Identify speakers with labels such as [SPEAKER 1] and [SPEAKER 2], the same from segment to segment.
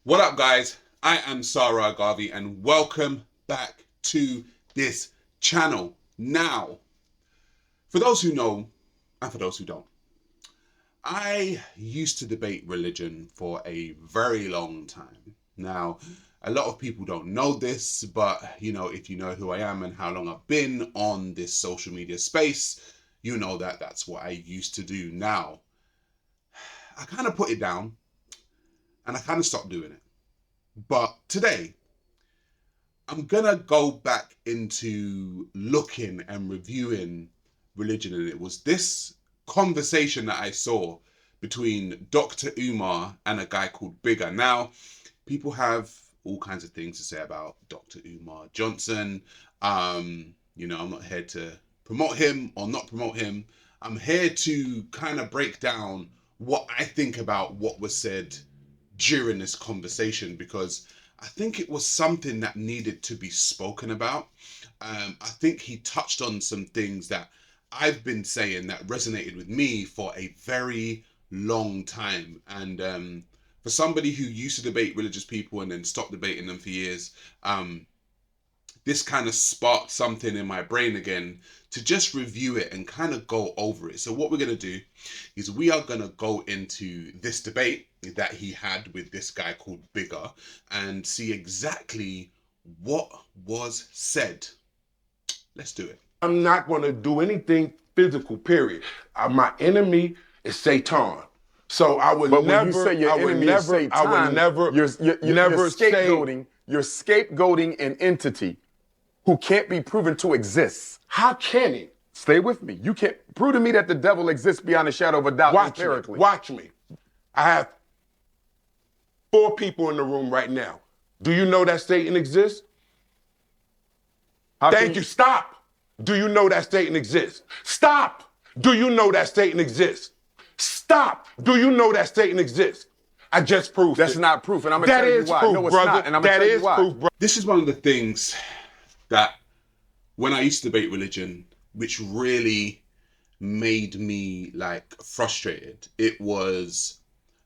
[SPEAKER 1] What up, guys? I am Sa Ra Garvey and welcome back to this channel. Now, for those who know and for those who don't, I used to debate religion for a very long time. Now, a lot of people don't know this, but if you know who I am and how long I've been on this social media space, you know that that's what I used to do. Now, I kind of put it down and I kind of stopped doing it. But today, I'm gonna go back into looking and reviewing religion, and it was this conversation that I saw between Dr. Umar and a guy called Bigger. Now, people have all kinds of things to say about Dr. Umar Johnson. I'm not here to promote him or not promote him. I'm here to kind of break down what I think about what was said during this conversation, because I think it was something that needed to be spoken about. I think he touched on some things that I've been saying that resonated with me for a very long time. And for somebody who used to debate religious people and then stopped debating them for years, this kind of sparked something in my brain again to just review it and kind of go over it. So what we're going to do is we are going to go into this debate that he had with this guy called Bigger and see exactly what was said. Let's do it.
[SPEAKER 2] I'm not going to do anything physical, period. My enemy is Satan. So I would
[SPEAKER 3] But
[SPEAKER 2] never,
[SPEAKER 3] when you say your
[SPEAKER 2] I would
[SPEAKER 3] enemy
[SPEAKER 2] never,
[SPEAKER 3] is Satan,
[SPEAKER 2] I would never,
[SPEAKER 3] you're scapegoating an entity who can't be proven to exist.
[SPEAKER 2] How can it?
[SPEAKER 3] Stay with me. You can't prove to me that the devil exists beyond a shadow of a doubt empirically.
[SPEAKER 2] Watch me. I have 4 people in the room right now. Do you know that Satan exists? Thank you. Stop. Do you know that Satan exists? Stop. Do you know that Satan exists? Stop. Do you know that Satan exists? I just proved
[SPEAKER 3] That's
[SPEAKER 2] it.
[SPEAKER 3] not proof, and I'm going to tell you why.
[SPEAKER 2] Proof,
[SPEAKER 3] No, it's
[SPEAKER 2] brother.
[SPEAKER 3] not, and I'm going to tell you why.
[SPEAKER 2] Proof, bro.
[SPEAKER 1] This is one of the things that when I used to debate religion, which really made me frustrated, it was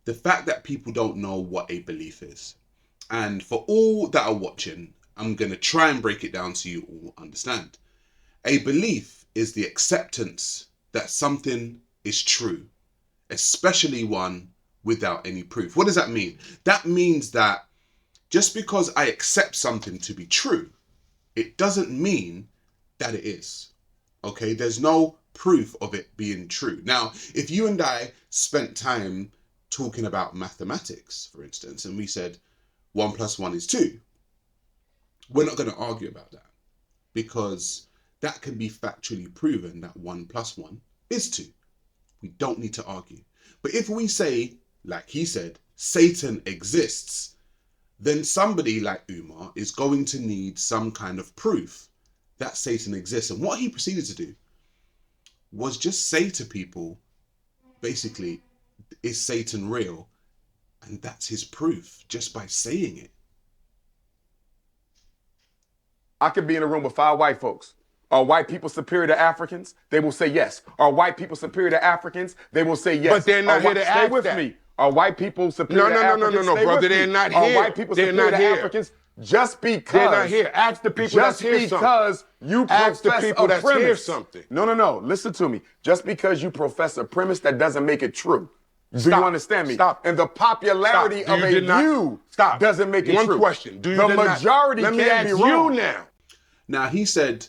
[SPEAKER 1] the fact that people don't know what a belief is. And for all that are watching, I'm going to try and break it down so you all understand. A belief is the acceptance that something is true, especially one without any proof. What does that mean? That means that just because I accept something to be true, it doesn't mean that it is. Okay, there's no proof of it being true. Now, if you and I spent time talking about mathematics, for instance, and we said 1 + 1 is 2, we're not going to argue about that, because that can be factually proven that 1 + 1 is 2. We don't need to argue. But if we say, like he said, Satan exists, then somebody like Umar is going to need some kind of proof that Satan exists. And what he proceeded to do was just say to people, basically, is Satan real? And that's his proof, just by saying it.
[SPEAKER 3] I could be in a room with 5 white folks. Are white people superior to Africans? They will say yes. Are white people superior to Africans? They will say yes.
[SPEAKER 2] But they're not here to
[SPEAKER 3] stay
[SPEAKER 2] ask
[SPEAKER 3] with
[SPEAKER 2] that.
[SPEAKER 3] me. Are white people superior to Africans?
[SPEAKER 2] No,
[SPEAKER 3] Stay
[SPEAKER 2] brother,
[SPEAKER 3] with
[SPEAKER 2] they're
[SPEAKER 3] me.
[SPEAKER 2] not
[SPEAKER 3] Are
[SPEAKER 2] here.
[SPEAKER 3] white people
[SPEAKER 2] They're
[SPEAKER 3] superior
[SPEAKER 2] not
[SPEAKER 3] to
[SPEAKER 2] here.
[SPEAKER 3] Africans? Just because.
[SPEAKER 2] They're not here. Ask the people that's here something.
[SPEAKER 3] Just because you
[SPEAKER 2] Ask the
[SPEAKER 3] profess
[SPEAKER 2] people
[SPEAKER 3] a
[SPEAKER 2] that's
[SPEAKER 3] premise.
[SPEAKER 2] here something.
[SPEAKER 3] No. Listen to me. Just because you profess a premise, that doesn't make it true. Do
[SPEAKER 2] Stop.
[SPEAKER 3] you understand me?
[SPEAKER 2] Stop.
[SPEAKER 3] And the popularity
[SPEAKER 2] Stop.
[SPEAKER 3] of a view doesn't make it
[SPEAKER 2] One
[SPEAKER 3] true.
[SPEAKER 2] question. Do you
[SPEAKER 3] the
[SPEAKER 2] did not-
[SPEAKER 3] majority
[SPEAKER 2] Let me
[SPEAKER 3] can
[SPEAKER 2] ask
[SPEAKER 3] be wrong.
[SPEAKER 2] you now.
[SPEAKER 1] Now, he said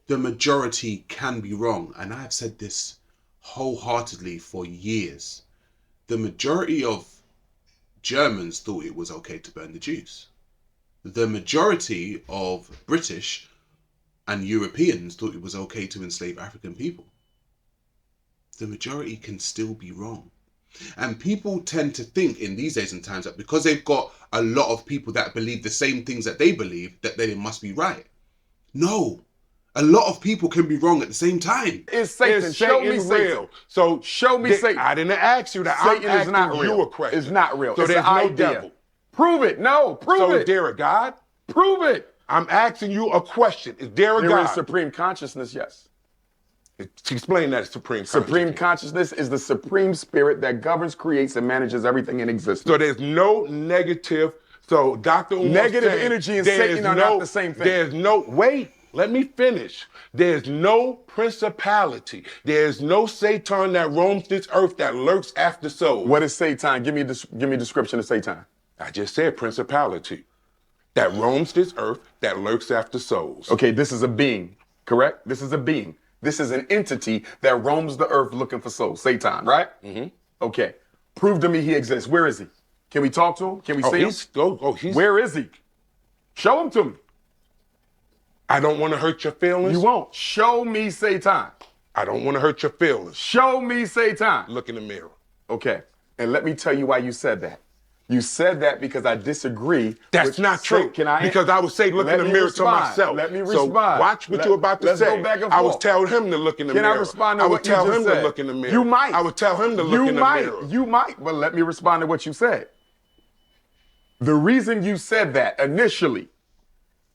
[SPEAKER 1] the majority can be wrong, and I've said this wholeheartedly for years. The majority of Germans thought it was okay to burn the Jews. The majority of British and Europeans thought it was okay to enslave African people. The majority can still be wrong. And people tend to think in these days and times that because they've got a lot of people that believe the same things that they believe, that they must be right. No. A lot of people can be wrong at the same time.
[SPEAKER 3] Is Satan?
[SPEAKER 2] Is
[SPEAKER 3] Show me
[SPEAKER 2] Satan
[SPEAKER 3] Satan.
[SPEAKER 2] real? So
[SPEAKER 3] Show me Satan.
[SPEAKER 2] I didn't ask you that.
[SPEAKER 3] Satan
[SPEAKER 2] I'm
[SPEAKER 3] is not
[SPEAKER 2] asking
[SPEAKER 3] real.
[SPEAKER 2] you a question.
[SPEAKER 3] It's not real.
[SPEAKER 2] So
[SPEAKER 3] It's
[SPEAKER 2] there's
[SPEAKER 3] an
[SPEAKER 2] no
[SPEAKER 3] idea.
[SPEAKER 2] devil.
[SPEAKER 3] Prove it. No, prove
[SPEAKER 2] So
[SPEAKER 3] it.
[SPEAKER 2] is there a God?
[SPEAKER 3] Prove it.
[SPEAKER 2] I'm asking you a question. Is there a
[SPEAKER 3] There
[SPEAKER 2] God?
[SPEAKER 3] is supreme consciousness, yes.
[SPEAKER 2] Explain that supreme
[SPEAKER 3] Supreme
[SPEAKER 2] consciousness.
[SPEAKER 3] consciousness is the supreme spirit that governs, creates, and manages everything in existence.
[SPEAKER 2] So there's no negative So Dr. Umar
[SPEAKER 3] Negative
[SPEAKER 2] saying
[SPEAKER 3] energy and
[SPEAKER 2] there's
[SPEAKER 3] Satan are not the same thing.
[SPEAKER 2] Wait, let me finish. There's no principality. There's no Satan that roams this earth that lurks after souls.
[SPEAKER 3] What is Satan? Give me a description of Satan.
[SPEAKER 2] I just said principality. That roams this earth that lurks after souls.
[SPEAKER 3] Okay, this is a being, correct? This is a being. This is an entity that roams the earth looking for souls. Satan, right? Mm-hmm. Okay. Prove to me he exists. Where is he? Can we talk to him? Can we see him? Where is he? Show him to me.
[SPEAKER 2] I don't want to hurt your feelings.
[SPEAKER 3] You won't. Show me Satan.
[SPEAKER 2] I don't want to hurt your feelings.
[SPEAKER 3] Show me Satan.
[SPEAKER 2] Look in the mirror.
[SPEAKER 3] Okay. And let me tell you why you said that. You said that because I disagree.
[SPEAKER 2] That's not true.
[SPEAKER 3] Can I?
[SPEAKER 2] Because I would say, look in the mirror to myself.
[SPEAKER 3] Let me respond.
[SPEAKER 2] So watch what you're about to
[SPEAKER 3] Let's
[SPEAKER 2] say.
[SPEAKER 3] go back and
[SPEAKER 2] I would
[SPEAKER 3] forth.
[SPEAKER 2] tell him to look in the mirror.
[SPEAKER 3] Can I respond to what you
[SPEAKER 2] I would
[SPEAKER 3] just
[SPEAKER 2] tell him
[SPEAKER 3] said?
[SPEAKER 2] to look in the mirror.
[SPEAKER 3] You might.
[SPEAKER 2] I would tell him to look in the mirror.
[SPEAKER 3] You might, but let me respond to what you said. The reason you said that initially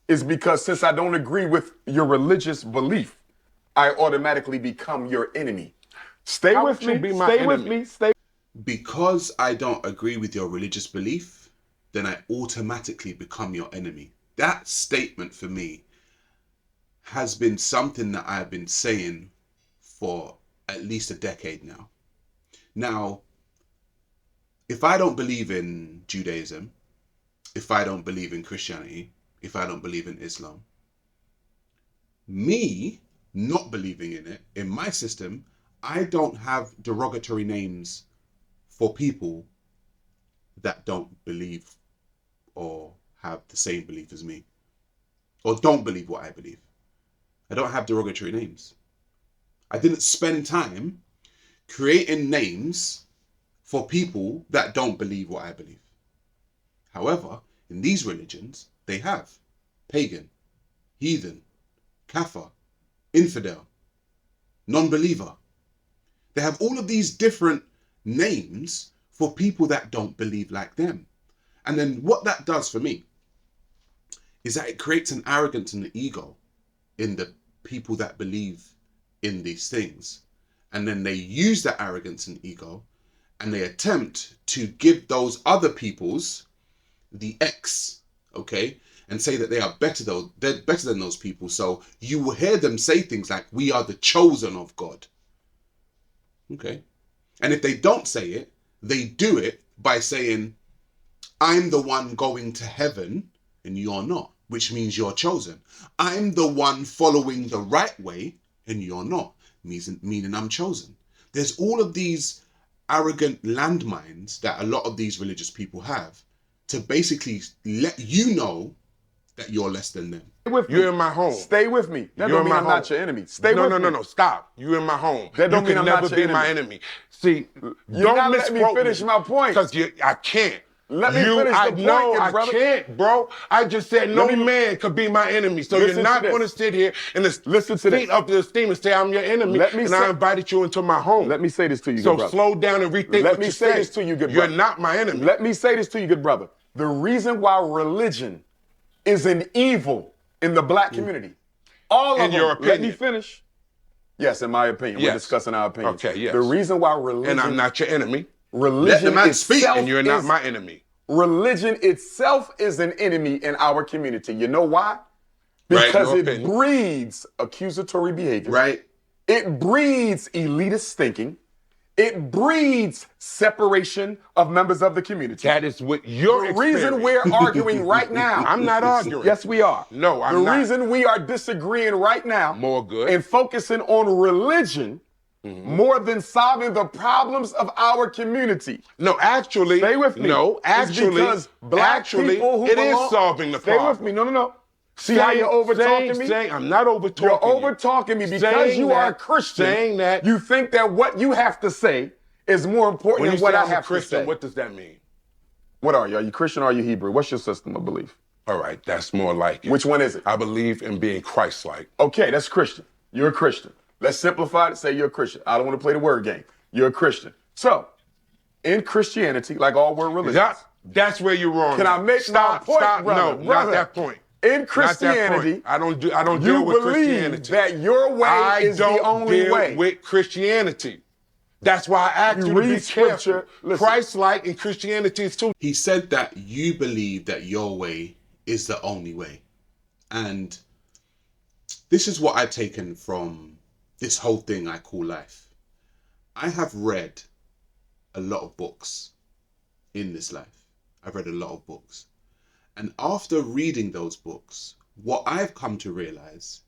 [SPEAKER 3] is because since I don't agree with your religious belief, I automatically become your enemy. Stay
[SPEAKER 2] How
[SPEAKER 3] with
[SPEAKER 2] would you
[SPEAKER 3] me.
[SPEAKER 2] be my
[SPEAKER 3] Stay
[SPEAKER 2] enemy?
[SPEAKER 3] with me. Stay.
[SPEAKER 1] Because I don't agree with your religious belief, then I automatically become your enemy. That statement for me has been something that I've been saying for at least a decade now. Now, if I don't believe in Judaism, if I don't believe in Christianity, if I don't believe in Islam, me not believing in it, in my system, I don't have derogatory names for people that don't believe or have the same belief as me, or don't believe what I believe. I don't have derogatory names. I didn't spend time creating names for people that don't believe what I believe. However, in these religions, they have pagan, heathen, kafir, infidel, non-believer. They have all of these different names for people that don't believe like them. And then what that does for me is that it creates an arrogance and an ego in the people that believe in these things. And then they use that arrogance and ego and they attempt to give those other peoples the X, okay, and say that they are better though, they're better than those people. So you will hear them say things like, we are the chosen of God. Okay. And if they don't say it, they do it by saying, I'm the one going to heaven and you're not, which means you're chosen. I'm the one following the right way and you're not, meaning I'm chosen. There's all of these arrogant landmines that a lot of these religious people have to basically let you know that you're less than them.
[SPEAKER 3] Stay with me.
[SPEAKER 2] You're in my home.
[SPEAKER 3] Stay with me. That
[SPEAKER 2] You're
[SPEAKER 3] don't mean
[SPEAKER 2] in my
[SPEAKER 3] I'm not
[SPEAKER 2] home.
[SPEAKER 3] your enemy. Stay with me.
[SPEAKER 2] No, stop. You're in my home.
[SPEAKER 3] That don't
[SPEAKER 2] you
[SPEAKER 3] mean
[SPEAKER 2] can
[SPEAKER 3] I'm
[SPEAKER 2] never
[SPEAKER 3] not
[SPEAKER 2] be
[SPEAKER 3] your
[SPEAKER 2] my
[SPEAKER 3] enemy.
[SPEAKER 2] enemy. See,
[SPEAKER 3] You're not letting me finish my point.
[SPEAKER 2] Because I can't.
[SPEAKER 3] Let me finish the point, good brother.
[SPEAKER 2] I can't, bro. I just said no man could be my enemy. So
[SPEAKER 3] Listen
[SPEAKER 2] you're not
[SPEAKER 3] to this.
[SPEAKER 2] going to sit here and
[SPEAKER 3] Listen to this.
[SPEAKER 2] up the esteem and say I'm your enemy. I invited you into my home.
[SPEAKER 3] Let me say this to you,
[SPEAKER 2] So
[SPEAKER 3] good brother.
[SPEAKER 2] slow down and rethink
[SPEAKER 3] Let
[SPEAKER 2] what
[SPEAKER 3] me
[SPEAKER 2] you
[SPEAKER 3] say this to you, good brother.
[SPEAKER 2] You're not my enemy.
[SPEAKER 3] Let me say this to you, good brother. The reason why religion is an evil in the black community, all of them.
[SPEAKER 2] In your
[SPEAKER 3] Let
[SPEAKER 2] opinion.
[SPEAKER 3] me finish. Yes, in my opinion.
[SPEAKER 2] Yes.
[SPEAKER 3] We're discussing our opinions.
[SPEAKER 2] Okay, yes.
[SPEAKER 3] The reason why religion...
[SPEAKER 2] And I'm not your enemy.
[SPEAKER 3] Religion
[SPEAKER 1] Let the man speak.
[SPEAKER 3] itself
[SPEAKER 2] And you're not
[SPEAKER 3] is-
[SPEAKER 2] my enemy.
[SPEAKER 3] Religion itself is an enemy in our community. You know why?
[SPEAKER 1] Right,
[SPEAKER 3] Because
[SPEAKER 2] your
[SPEAKER 3] it
[SPEAKER 2] opinion.
[SPEAKER 3] breeds accusatory behavior.
[SPEAKER 1] Right?
[SPEAKER 3] It breeds elitist thinking. It breeds separation of members of the community.
[SPEAKER 2] That is what your
[SPEAKER 3] The reason we're arguing right now.
[SPEAKER 2] I'm not arguing.
[SPEAKER 3] Yes, we are.
[SPEAKER 2] No, I'm not.
[SPEAKER 3] The reason we are disagreeing right now.
[SPEAKER 2] More good.
[SPEAKER 3] And focusing on religion more than solving the problems of our community.
[SPEAKER 2] No, actually.
[SPEAKER 3] Stay with me.
[SPEAKER 2] No,
[SPEAKER 3] It's
[SPEAKER 2] actually.
[SPEAKER 3] because black people who
[SPEAKER 2] it is
[SPEAKER 3] belong-
[SPEAKER 2] solving the
[SPEAKER 3] Stay
[SPEAKER 2] problem.
[SPEAKER 3] with me. No. See how you're over-talking me?
[SPEAKER 2] I'm not over-talking
[SPEAKER 3] You're over-talking me because
[SPEAKER 2] Saying
[SPEAKER 3] you are a
[SPEAKER 2] that-
[SPEAKER 3] Christian.
[SPEAKER 2] saying that-
[SPEAKER 3] You think that what you have to say is more important
[SPEAKER 2] When
[SPEAKER 3] than
[SPEAKER 2] you
[SPEAKER 3] what
[SPEAKER 2] say
[SPEAKER 3] I
[SPEAKER 2] I'm a
[SPEAKER 3] have
[SPEAKER 2] Christian,
[SPEAKER 3] to say.
[SPEAKER 2] what does that mean?
[SPEAKER 3] What are you? Are you Christian or are you Hebrew? What's your system of belief?
[SPEAKER 2] All right, that's more like it.
[SPEAKER 3] Which one is it?
[SPEAKER 2] I believe in being Christ-like.
[SPEAKER 3] Okay, that's Christian. You're a Christian. Let's simplify it and say you're a Christian. I don't want to play the word game. You're a Christian. So, in Christianity, like all world religions,
[SPEAKER 2] That's where you're wrong.
[SPEAKER 3] Can I make
[SPEAKER 2] stop,
[SPEAKER 3] my point,
[SPEAKER 2] Stop.
[SPEAKER 3] brother?
[SPEAKER 2] No,
[SPEAKER 3] Brother.
[SPEAKER 2] not that point.
[SPEAKER 3] in
[SPEAKER 2] Not that
[SPEAKER 3] Christianity,
[SPEAKER 2] point. I don't deal
[SPEAKER 3] you
[SPEAKER 2] with
[SPEAKER 3] believe
[SPEAKER 2] Christianity.
[SPEAKER 3] that your way
[SPEAKER 2] I
[SPEAKER 3] is
[SPEAKER 2] don't
[SPEAKER 3] the only
[SPEAKER 2] deal
[SPEAKER 3] way.
[SPEAKER 2] with Christianity. That's why I asked you to be
[SPEAKER 3] read scripture.
[SPEAKER 2] careful.
[SPEAKER 3] Listen.
[SPEAKER 2] Christ-like and Christianity is too.
[SPEAKER 1] He said that you believe that your way is the only way. And this is what I've taken from this whole thing I call life. I have read a lot of books in this life. I've read a lot of books. And after reading those books, what I've come to realize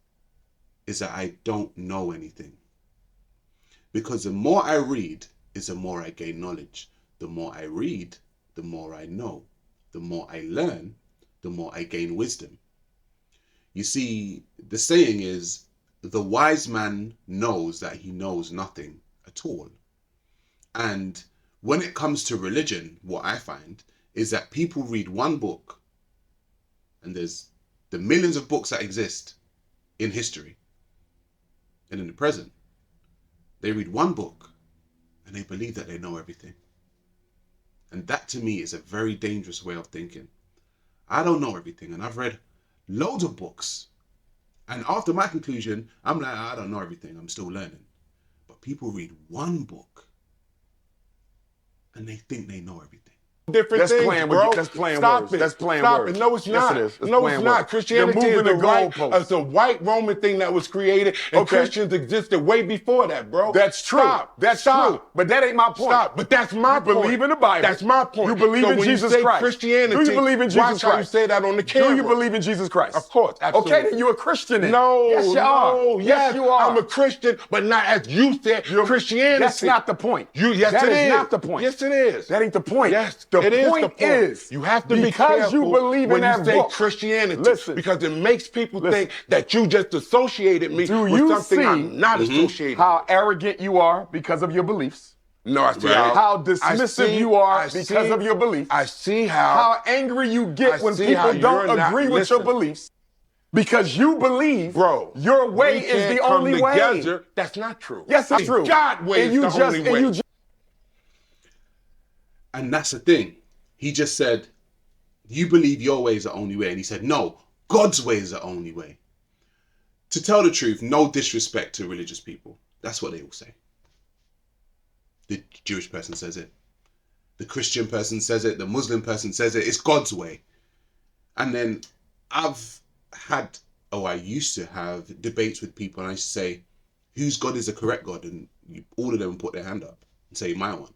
[SPEAKER 1] is that I don't know anything. Because the more I read is the more I gain knowledge. The more I read, the more I know. The more I learn, the more I gain wisdom. You see, the saying is, the wise man knows that he knows nothing at all. And when it comes to religion, what I find is that people read one book, and there's the millions of books that exist in history and in the present. They read one book and they believe that they know everything. And that to me is a very dangerous way of thinking. I don't know everything, and I've read loads of books. And after my conclusion, I'm like, I don't know everything, I'm still learning. But people read one book and they think they know everything.
[SPEAKER 2] Different
[SPEAKER 3] That's
[SPEAKER 2] things,
[SPEAKER 3] playing with
[SPEAKER 2] bro.
[SPEAKER 3] you. That's playing
[SPEAKER 2] Stop
[SPEAKER 3] words.
[SPEAKER 2] it.
[SPEAKER 3] That's playing
[SPEAKER 2] Stop
[SPEAKER 3] words.
[SPEAKER 2] it. No, it's
[SPEAKER 3] Yes,
[SPEAKER 2] not.
[SPEAKER 3] it is. It's
[SPEAKER 2] No,
[SPEAKER 3] playing
[SPEAKER 2] it's not.
[SPEAKER 3] words.
[SPEAKER 2] Christianity
[SPEAKER 3] You're
[SPEAKER 2] is
[SPEAKER 3] moving
[SPEAKER 2] a
[SPEAKER 3] the
[SPEAKER 2] white,
[SPEAKER 3] goalposts.
[SPEAKER 2] it's a white Roman thing that was created, and
[SPEAKER 3] Okay.
[SPEAKER 2] Christians existed way before that, bro.
[SPEAKER 3] That's true.
[SPEAKER 2] Stop.
[SPEAKER 3] That's
[SPEAKER 2] Stop.
[SPEAKER 3] true. But that ain't my point.
[SPEAKER 2] Stop. But that's my
[SPEAKER 3] You
[SPEAKER 2] point.
[SPEAKER 3] believe in the Bible.
[SPEAKER 2] That's my point.
[SPEAKER 3] You believe
[SPEAKER 2] so
[SPEAKER 3] in
[SPEAKER 2] when
[SPEAKER 3] Jesus
[SPEAKER 2] you say
[SPEAKER 3] Christ.
[SPEAKER 2] Christianity,
[SPEAKER 3] Do you believe in Jesus
[SPEAKER 2] watch how you
[SPEAKER 3] Christ?
[SPEAKER 2] say that on the camera.
[SPEAKER 3] Do you believe in Jesus Christ?
[SPEAKER 2] Of course, absolutely.
[SPEAKER 3] Okay, then you're a Christian then.
[SPEAKER 2] No,
[SPEAKER 3] yes, you are.
[SPEAKER 2] no,
[SPEAKER 3] Yes, you are.
[SPEAKER 2] I'm a Christian, but not as you said, Christianity.
[SPEAKER 3] That's not the point.
[SPEAKER 2] Yes,
[SPEAKER 3] That
[SPEAKER 2] it
[SPEAKER 3] is
[SPEAKER 2] is.
[SPEAKER 3] not the point.
[SPEAKER 2] Yes, it is.
[SPEAKER 3] That ain't the point.
[SPEAKER 2] Yes,
[SPEAKER 3] the
[SPEAKER 2] it is
[SPEAKER 3] point
[SPEAKER 2] the point.
[SPEAKER 3] is
[SPEAKER 2] You have to be
[SPEAKER 3] because
[SPEAKER 2] careful
[SPEAKER 3] you believe
[SPEAKER 2] when
[SPEAKER 3] in that
[SPEAKER 2] you say
[SPEAKER 3] book.
[SPEAKER 2] Christianity.
[SPEAKER 3] Listen.
[SPEAKER 2] Because it makes people
[SPEAKER 3] Listen.
[SPEAKER 2] think that you just associated me
[SPEAKER 3] Do
[SPEAKER 2] with
[SPEAKER 3] you
[SPEAKER 2] something
[SPEAKER 3] see
[SPEAKER 2] I'm not associated
[SPEAKER 3] how arrogant you are because of your beliefs?
[SPEAKER 2] No, I see
[SPEAKER 1] Right.
[SPEAKER 3] How dismissive you are because of your beliefs?
[SPEAKER 2] I see how.
[SPEAKER 3] How angry you get
[SPEAKER 2] I
[SPEAKER 3] when
[SPEAKER 2] see how
[SPEAKER 3] people don't
[SPEAKER 2] you're not
[SPEAKER 3] agree with your
[SPEAKER 2] listening.
[SPEAKER 3] beliefs because you believe
[SPEAKER 2] Bro,
[SPEAKER 3] your way
[SPEAKER 2] we
[SPEAKER 3] is
[SPEAKER 2] can't
[SPEAKER 3] the
[SPEAKER 2] come
[SPEAKER 3] only way.
[SPEAKER 2] together. That's not true.
[SPEAKER 3] Yes, it's true.
[SPEAKER 2] God way
[SPEAKER 3] And
[SPEAKER 2] is
[SPEAKER 3] you
[SPEAKER 2] the
[SPEAKER 3] just
[SPEAKER 2] only way.
[SPEAKER 3] and you just
[SPEAKER 1] And that's the thing. He just said, you believe your way is the only way. And he said, no, God's way is the only way. To tell the truth, no disrespect to religious people. That's what they all say. The Jewish person says it. The Christian person says it. The Muslim person says it. It's God's way. And then I used to have debates with people, and I used to say, whose God is the correct God? And all of them put their hand up and say, my one.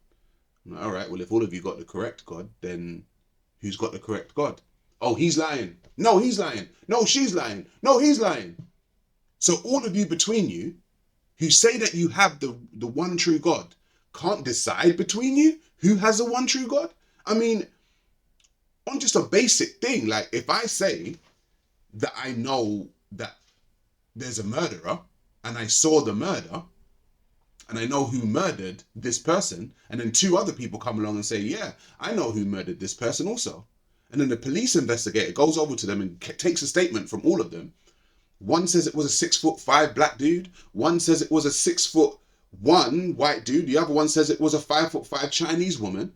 [SPEAKER 1] I'm like, all right, well, if all of you got the correct God, then who's got the correct God? Oh, he's lying. No, he's lying. No, she's lying. No, he's lying. So all of you between you who say that you have the one true God can't decide between you who has the one true God? I mean, on just a basic thing, like if I say that I know that there's a murderer and I saw the murder and I know who murdered this person, and then two other people come along and say, yeah, I know who murdered this person also. And then the police investigator goes over to them and takes a statement from all of them. One says it was a 6'5" black dude. One says it was a 6'1" white dude. The other one says it was a 5'5" Chinese woman.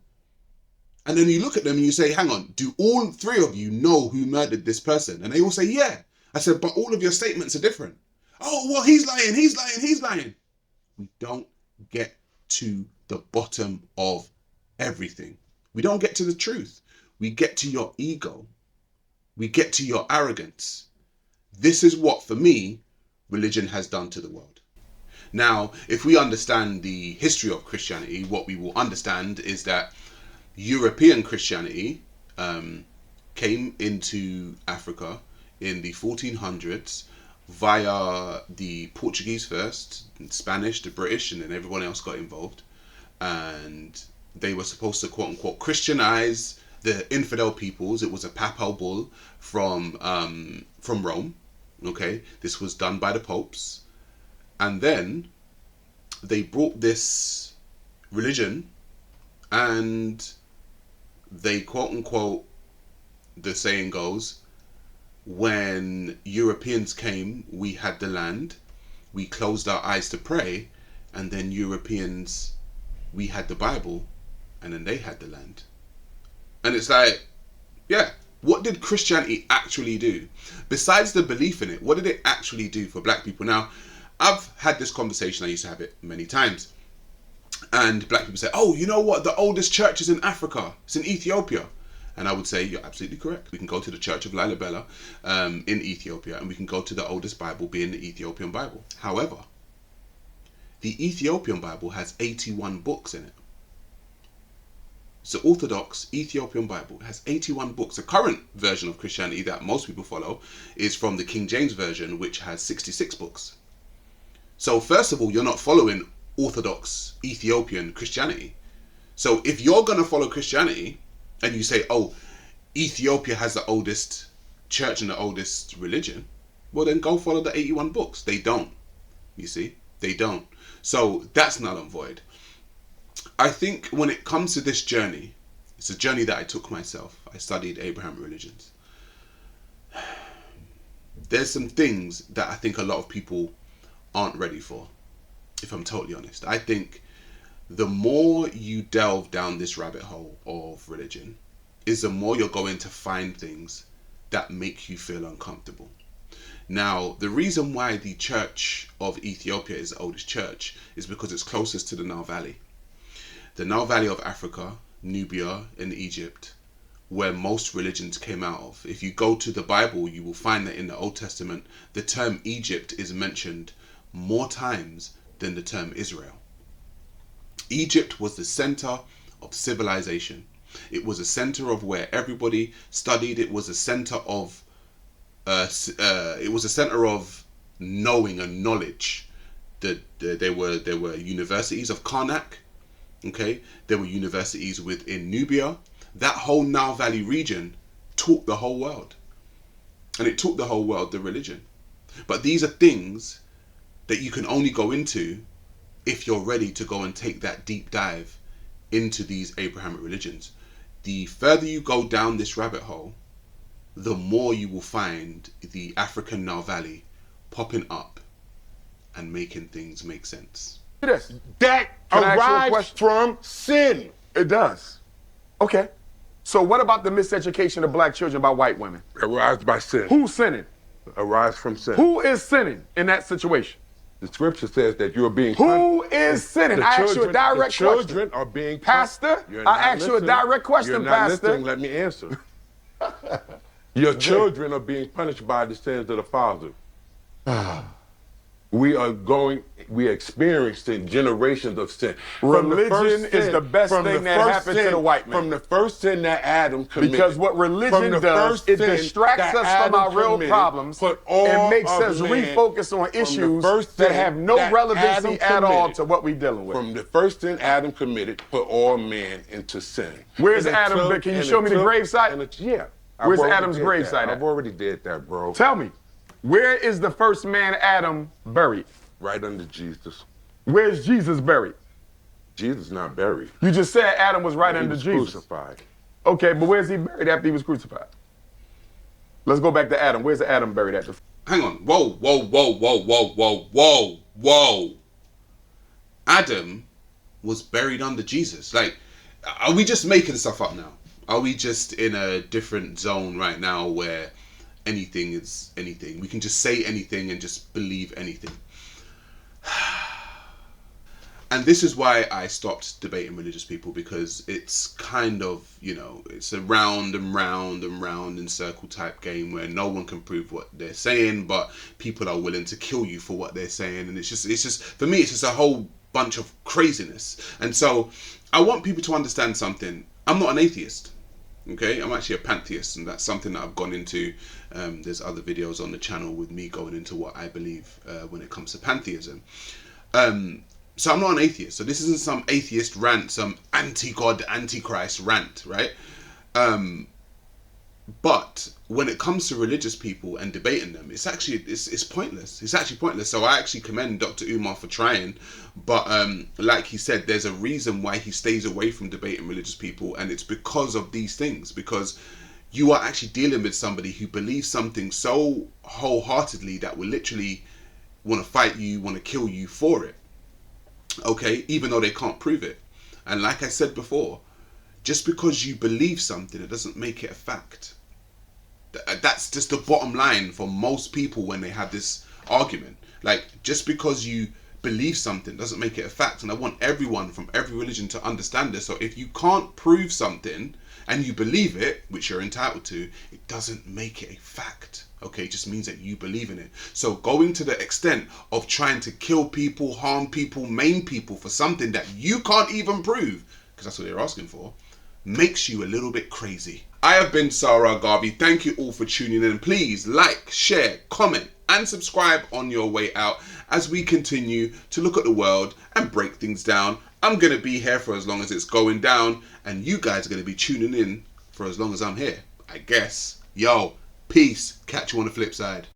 [SPEAKER 1] And then you look at them and you say, hang on, do all three of you know who murdered this person? And they all say, yeah. I said, but all of your statements are different. Oh, well, he's lying, he's lying, he's lying. We don't get to the bottom of everything. We don't get to the truth. We get to your ego. We get to your arrogance. This is what, for me, religion has done to the world. Now, if we understand the history of Christianity, what we will understand is that European Christianity came into Africa in the 1400s via the Portuguese first, Spanish, the British, and then everyone else got involved. And they were supposed to, quote unquote, Christianize the infidel peoples. It was a papal bull from Rome. Okay, this was done by the popes. And then they brought this religion and they, quote unquote, the saying goes, when Europeans came, we had the land, we closed our eyes to pray, and then Europeans, we had the Bible, and then they had the land. And it's like, yeah, what did Christianity actually do? Besides the belief in it, what did it actually do for black people? Now, I've had this conversation, I used to have it many times, And black people say, oh, you know what? The oldest church is in Africa. It's in Ethiopia. And I would say, you're absolutely correct. We can go to the Church of Lalibela in Ethiopia, and we can go to the oldest Bible, being the Ethiopian Bible. However, the Ethiopian Bible has 81 books in it. So Orthodox Ethiopian Bible has 81 books. The current version of Christianity that most people follow is from the King James Version, which has 66 books. So first of all, you're not following Orthodox Ethiopian Christianity. So if you're going to follow Christianity and you say, oh, Ethiopia has the oldest church and the oldest religion, well then go follow the 81 books. They don't. You see? They don't. So that's null and void. I think when it comes to this journey, it's a journey that I took myself. I studied Abrahamic religions. There's some things that I think a lot of people aren't ready for, if I'm totally honest. I think the more you delve down this rabbit hole of religion, is the more you're going to find things that make you feel uncomfortable. Now, the reason why the Church of Ethiopia is the oldest church is because it's closest to the Nile Valley. The Nile Valley of Africa, Nubia, and Egypt, where most religions came out of. If you go to the Bible, you will find that in the Old Testament, the term Egypt is mentioned more times than the term Israel. Egypt was the center of civilization. It was a center of where everybody studied. It was a center of knowing and knowledge. There were universities of Karnak. Okay, there were universities within Nubia. That whole Nile Valley region taught the whole world, and it taught the whole world the religion. But these are things that you can only go into if you're ready to go and take that deep dive into these Abrahamic religions. The further you go down this rabbit hole, the more you will find the African Nile Valley popping up and making things make sense.
[SPEAKER 3] This.
[SPEAKER 2] That
[SPEAKER 3] Can I ask you a
[SPEAKER 2] arises
[SPEAKER 3] question?
[SPEAKER 2] from sin.
[SPEAKER 3] It does. Okay. So what about the miseducation of black children by white women?
[SPEAKER 2] Arise by sin.
[SPEAKER 3] Who's sinning?
[SPEAKER 2] Arise from sin.
[SPEAKER 3] Who is sinning in that situation?
[SPEAKER 2] The scripture says that you're being
[SPEAKER 3] Who is sinning? I ask you a direct
[SPEAKER 2] the
[SPEAKER 3] question.
[SPEAKER 2] children are being
[SPEAKER 3] Pastor,
[SPEAKER 2] You're
[SPEAKER 3] I
[SPEAKER 2] not
[SPEAKER 3] ask you a
[SPEAKER 2] listening.
[SPEAKER 3] direct question,
[SPEAKER 2] You're not
[SPEAKER 3] Pastor.
[SPEAKER 2] listening. Let me answer. Your children are being punished by the sins of the father. We are experiencing generations of sin. From the
[SPEAKER 3] Religion
[SPEAKER 2] first
[SPEAKER 3] is
[SPEAKER 2] sin-
[SPEAKER 3] the best
[SPEAKER 2] from
[SPEAKER 3] thing
[SPEAKER 2] the
[SPEAKER 3] that
[SPEAKER 2] first
[SPEAKER 3] happened to
[SPEAKER 2] sin-
[SPEAKER 3] the white man.
[SPEAKER 2] From the first sin that Adam committed.
[SPEAKER 3] Because what religion
[SPEAKER 2] From the
[SPEAKER 3] does,
[SPEAKER 2] first
[SPEAKER 3] it
[SPEAKER 2] sin
[SPEAKER 3] distracts
[SPEAKER 2] that
[SPEAKER 3] us from our
[SPEAKER 2] Adam
[SPEAKER 3] real
[SPEAKER 2] committed,
[SPEAKER 3] problems
[SPEAKER 2] put all
[SPEAKER 3] and makes
[SPEAKER 2] of
[SPEAKER 3] us
[SPEAKER 2] man
[SPEAKER 3] refocus on
[SPEAKER 2] from the
[SPEAKER 3] issues
[SPEAKER 2] first
[SPEAKER 3] that
[SPEAKER 2] sin
[SPEAKER 3] have no
[SPEAKER 2] that
[SPEAKER 3] relevancy
[SPEAKER 2] Adam
[SPEAKER 3] at all
[SPEAKER 2] committed.
[SPEAKER 3] to what we're dealing with.
[SPEAKER 2] From the first sin Adam committed, put all man into sin.
[SPEAKER 3] Where's
[SPEAKER 2] And it
[SPEAKER 3] Adam?
[SPEAKER 2] took-
[SPEAKER 3] Can you
[SPEAKER 2] and
[SPEAKER 3] show
[SPEAKER 2] it
[SPEAKER 3] me the
[SPEAKER 2] took-
[SPEAKER 3] gravesite?
[SPEAKER 2] and it- Yeah.
[SPEAKER 3] Where's
[SPEAKER 2] I've already
[SPEAKER 3] Adam's
[SPEAKER 2] did
[SPEAKER 3] gravesite
[SPEAKER 2] that.
[SPEAKER 3] at?
[SPEAKER 2] I've already did that, bro.
[SPEAKER 3] Tell me, where is the first man Adam buried?
[SPEAKER 2] Right under Jesus.
[SPEAKER 3] Where's Jesus buried?
[SPEAKER 2] Jesus not buried.
[SPEAKER 3] You just said Adam was right
[SPEAKER 2] He
[SPEAKER 3] under
[SPEAKER 2] was
[SPEAKER 3] Jesus.
[SPEAKER 2] crucified.
[SPEAKER 3] Okay, but where's he buried after he was crucified? Let's go back to Adam. Where's Adam buried at?
[SPEAKER 1] Hang on. Whoa. Adam was buried under Jesus. Like, are we just making stuff up now? Are we just in a different zone right now where anything is anything? We can just say anything and just believe anything. And this is why I stopped debating religious people, because it's kind of, it's a round and round and round and circle type game where no one can prove what they're saying, but people are willing to kill you for what they're saying. And it's just, for me, it's just a whole bunch of craziness. And so I want people to understand something. I'm not an atheist. Okay, I'm actually a pantheist, and that's something that I've gone into. There's other videos on the channel with me going into what I believe when it comes to pantheism. So I'm not an atheist. So this isn't some atheist rant, some anti-God, anti-Christ rant, right? But when it comes to religious people and debating them, it's actually it's pointless. It's actually pointless. So I actually commend Dr. Umar for trying, but like he said, there's a reason why he stays away from debating religious people, and it's because of these things. Because you are actually dealing with somebody who believes something so wholeheartedly that will literally want to fight you, want to kill you for it. Okay, even though they can't prove it. And like I said before, just because you believe something, it doesn't make it a fact. That's just the bottom line for most people when they have this argument. Like, just because you believe something doesn't make it a fact. And I want everyone from every religion to understand this. So if you can't prove something and you believe it, which you're entitled to, it doesn't make it a fact. Okay, it just means that you believe in it. So going to the extent of trying to kill people, harm people, maim people for something that you can't even prove, because that's what they're asking for, makes you a little bit crazy. I have been Sa Ra Garvey. Thank you all for tuning in. Please like, share, comment, and subscribe on your way out as we continue to look at the world and break things down. I'm going to be here for as long as it's going down, and you guys are going to be tuning in for as long as I'm here, I guess. Yo, peace. Catch you on the flip side.